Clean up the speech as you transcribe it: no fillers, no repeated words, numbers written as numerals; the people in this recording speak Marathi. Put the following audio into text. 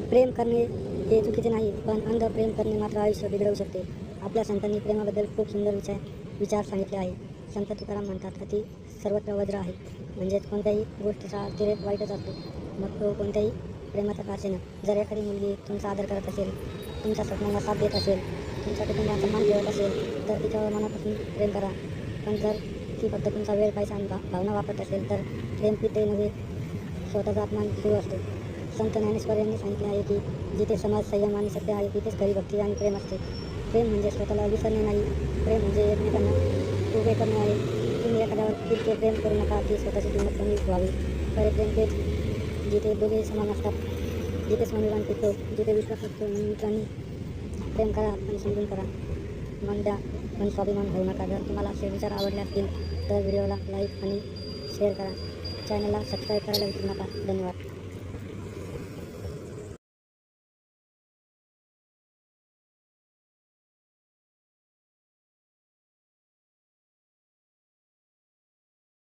प्रेम करणे हे चुकीचे नाही, पण अंध प्रेम करणे मात्र आयुष्य बिघडवू शकते. आपल्या संतांनी प्रेमाबद्दल खूप सुंदर विचार सांगितले आहे. संत तुकाराम म्हणतात, अति सर्वत्र वज्र आहे. म्हणजेच कोणत्याही गोष्टीचा अतिरेक वाईटच असतो, मग तो कोणत्याही प्रेमाचा का असेना. जर एखादी मुलगी तुमचा आदर करत असेल, तुमच्या स्वप्नांना साथ देत असेल, तुमच्या कुटुंबाचा मान ठेवत असेल, तर तिच्यावर मनापासून प्रेम करा. पण जर ती फक्त तुमचा वेळ, पैसा आणि भावना वापरत असेल, तर प्रेम किती नव्हे, स्वतःचा अपमान सुरू असतो. संत ज्ञानेश्वर यांनी सांगितले आहे की जिथे समाज, संयम आणि सत्य आहे, तिथेच खरी भक्ती आणि प्रेम असते. प्रेम म्हणजे स्वतःला विसरणे नाही, प्रेम म्हणजे एकमेकांना उभे करणे आहे. तुम्ही एखाद्यावर इतके प्रेम करू नका की स्वतःची किंमत कमी व्हावी. खरे प्रेम तेच जिथे दोघे समान असतात, जिथे स्वाभिमान टिकतो, जिथे विश्वास असतो. म्हणून मित्रांनी प्रेम करा आणि समजून करा, मन द्या पण स्वाभिमान होऊ नका. जर तुम्हाला असे विचार आवडले असतील तर व्हिडिओला लाईक आणि शेअर करा. चॅनलला सबस्क्राईब करायला विसरू नका. धन्यवाद.